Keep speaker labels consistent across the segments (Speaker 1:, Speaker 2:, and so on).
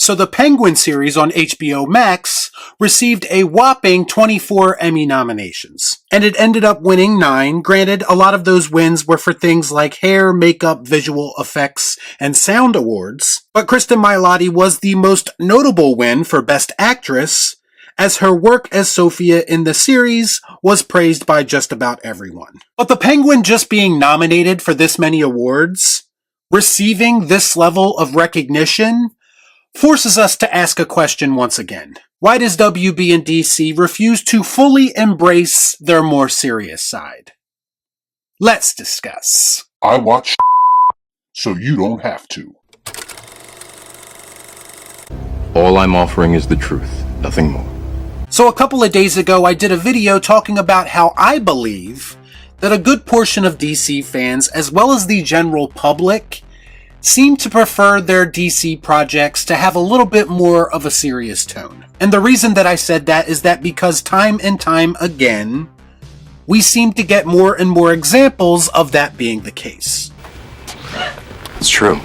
Speaker 1: So the Penguin series on HBO Max received a whopping 24 Emmy nominations. And it ended up winning 9. Granted, a lot of those wins were for things like hair, makeup, visual effects, and sound awards. But Kristen Milotti was the most notable win for Best Actress, as her work as Sophia in the series was praised by just about everyone. But the Penguin just being nominated for this many awards, receiving this level of recognition, forces us to ask a question once again. Why does WB and DC refuse to fully embrace their more serious side? Let's discuss.
Speaker 2: I watch so you don't have to.
Speaker 3: All I'm offering is the truth, nothing more.
Speaker 1: So a couple of days ago, I did a video talking about how I believe that a good portion of DC fans, as well as the general public, seem to prefer their DC projects to have a little bit more of a serious tone. And the reason that I said that is that because time and time again, we seem to get more and more examples of that being the case.
Speaker 3: It's true.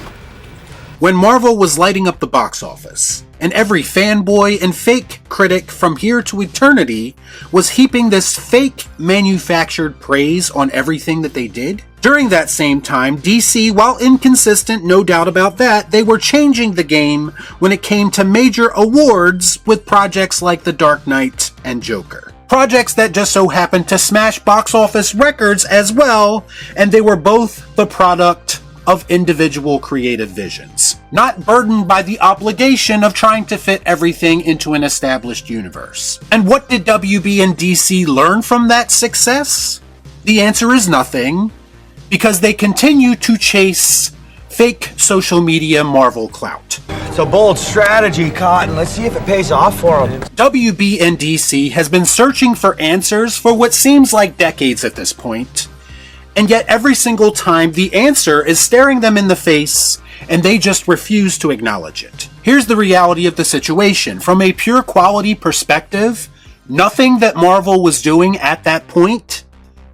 Speaker 1: When Marvel was lighting up the box office, and every fanboy and fake critic from here to eternity was heaping this fake manufactured praise on everything that they did, during that same time, DC, while inconsistent, no doubt about that, they were changing the game when it came to major awards with projects like The Dark Knight and Joker. Projects that just so happened to smash box office records as well, and they were both the product of individual creative visions, not burdened by the obligation of trying to fit everything into an established universe. And what did WB and DC learn from that success? The answer is nothing, because they continue to chase fake social media Marvel clout.
Speaker 4: It's a bold strategy, Cotton. Let's see if it pays off for them.
Speaker 1: WB and DC has been searching for answers for what seems like decades at this point. And yet every single time the answer is staring them in the face and they just refuse to acknowledge it. Here's the reality of the situation. From a pure quality perspective, nothing that Marvel was doing at that point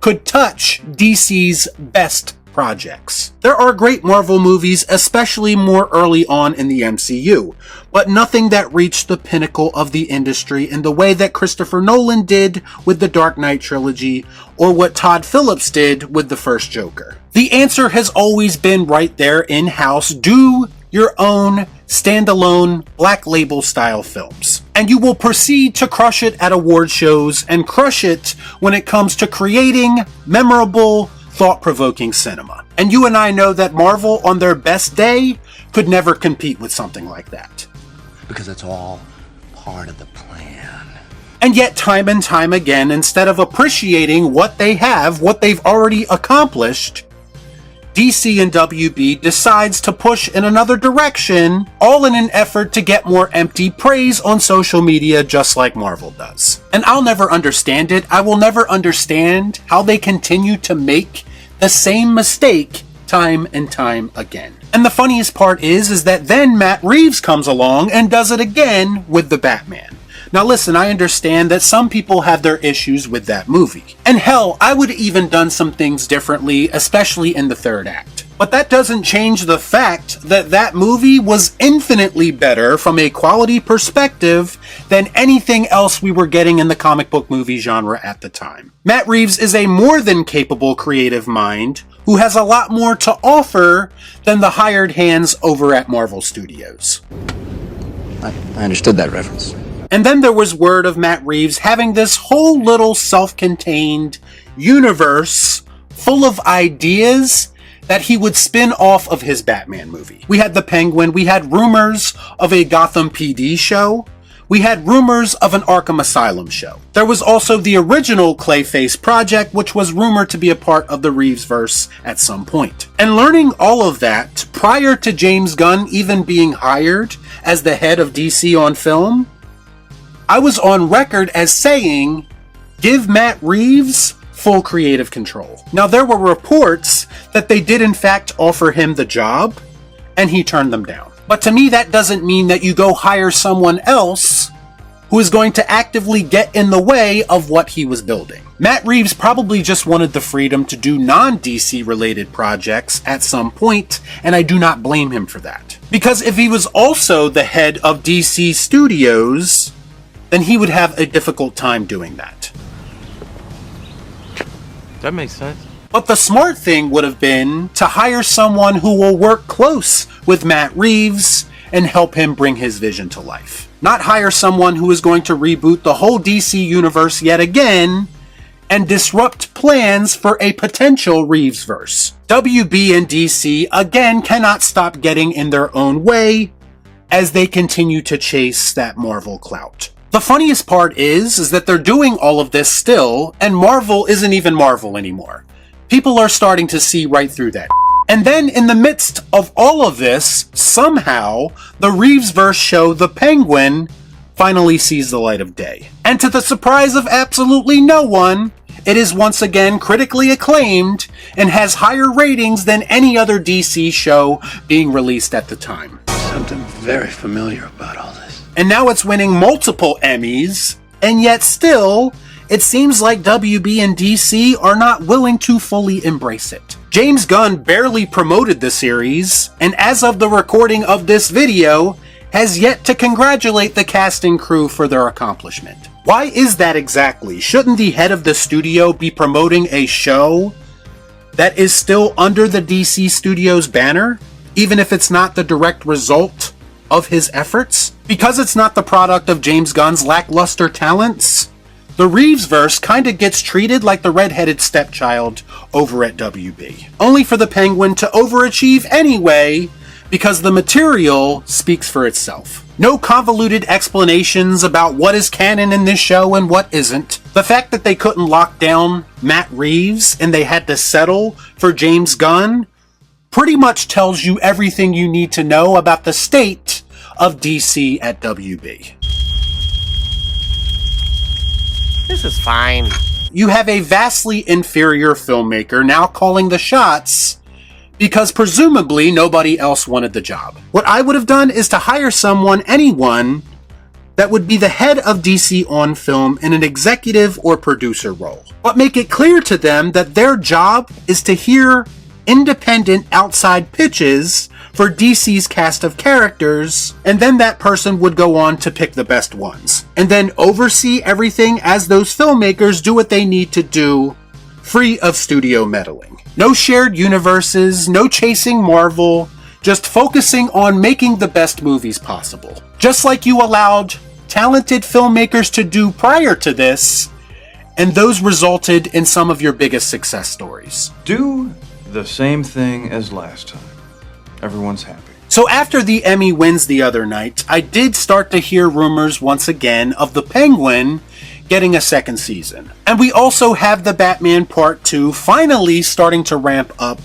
Speaker 1: could touch DC's best projects. There are great Marvel movies, especially more early on in the MCU, but nothing that reached the pinnacle of the industry in the way that Christopher Nolan did with the Dark Knight trilogy, or what Todd Phillips did with the first Joker. The answer has always been right there in-house: do your own standalone Black Label style films. And you will proceed to crush it at award shows and crush it when it comes to creating memorable, thought-provoking cinema. And you and I know that Marvel, on their best day, could never compete with something like that.
Speaker 4: Because it's all part of the plan.
Speaker 1: And yet, time and time again, instead of appreciating what they have, what they've already accomplished, DC and WB decides to push in another direction, all in an effort to get more empty praise on social media, just like Marvel does. And I'll never understand it. I will never understand how they continue to make the same mistake time and time again. And the funniest part is that then Matt Reeves comes along and does it again with the Batman. Now listen, I understand that some people have their issues with that movie. And hell, I would have even done some things differently, especially in the third act. But that doesn't change the fact that that movie was infinitely better from a quality perspective than anything else we were getting in the comic book movie genre at the time. Matt Reeves is a more than capable creative mind who has a lot more to offer than the hired hands over at Marvel Studios.
Speaker 4: I understood that reference.
Speaker 1: And then there was word of Matt Reeves having this whole little self-contained universe full of ideas that he would spin off of his Batman movie. We had the Penguin, we had rumors of a Gotham PD show, we had rumors of an Arkham Asylum show. There was also the original Clayface project, which was rumored to be a part of the Reevesverse at some point. And learning all of that prior to James Gunn even being hired as the head of DC on film, I was on record as saying, give Matt Reeves full creative control. Now, there were reports that they did in fact offer him the job, and he turned them down. But to me, that doesn't mean that you go hire someone else who is going to actively get in the way of what he was building. Matt Reeves probably just wanted the freedom to do non-DC related projects at some point, and I do not blame him for that. Because if he was also the head of DC Studios, then he would have a difficult time doing that.
Speaker 5: That makes sense.
Speaker 1: But the smart thing would have been to hire someone who will work close with Matt Reeves and help him bring his vision to life. Not hire someone who is going to reboot the whole DC universe yet again and disrupt plans for a potential Reevesverse. WB and DC again cannot stop getting in their own way as they continue to chase that Marvel clout. The funniest part is that they're doing all of this still, and Marvel isn't even Marvel anymore. People are starting to see right through that. And then in the midst of all of this, somehow, the Reevesverse show The Penguin finally sees the light of day. And to the surprise of absolutely no one, it is once again critically acclaimed and has higher ratings than any other DC show being released at the time.
Speaker 6: Something very familiar about all this.
Speaker 1: And now it's winning multiple Emmys, and yet still, it seems like WB and DC are not willing to fully embrace it. James Gunn barely promoted the series, and as of the recording of this video, has yet to congratulate the cast and crew for their accomplishment. Why is that exactly? Shouldn't the head of the studio be promoting a show that is still under the DC Studios banner, even if it's not the direct result of his efforts? Because it's not the product of James Gunn's lackluster talents, the Reevesverse kinda gets treated like the redheaded stepchild over at WB. Only for the Penguin to overachieve anyway, because the material speaks for itself. No convoluted explanations about what is canon in this show and what isn't. The fact that they couldn't lock down Matt Reeves and they had to settle for James Gunn pretty much tells you everything you need to know about the state of DC at WB.
Speaker 5: This is fine.
Speaker 1: You have a vastly inferior filmmaker now calling the shots because presumably nobody else wanted the job. What I would have done is to hire anyone that would be the head of DC on film in an executive or producer role. But make it clear to them that their job is to hear independent outside pitches for DC's cast of characters, and then that person would go on to pick the best ones. And then oversee everything as those filmmakers do what they need to do, free of studio meddling. No shared universes, no chasing Marvel, just focusing on making the best movies possible. Just like you allowed talented filmmakers to do prior to this, and those resulted in some of your biggest success stories.
Speaker 7: Do the same thing as last time. Everyone's happy.
Speaker 1: So after the Emmy wins the other night, I did start to hear rumors once again of The Penguin getting a second season. And we also have The Batman Part 2 finally starting to ramp up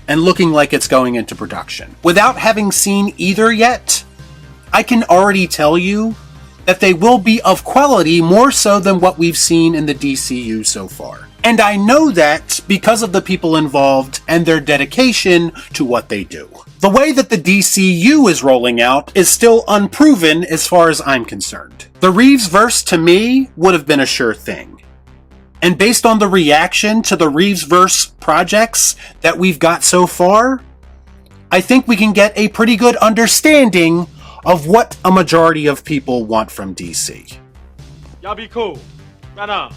Speaker 1: and looking like it's going into production. Without having seen either yet, I can already tell you that they will be of quality more so than what we've seen in the DCU so far. And I know that because of the people involved and their dedication to what they do. The way that the DCU is rolling out is still unproven as far as I'm concerned. The Reevesverse to me would have been a sure thing. And based on the reaction to the Reevesverse projects that we've got so far, I think we can get a pretty good understanding of what a majority of people want from DC.
Speaker 8: Y'all be cool. Right on.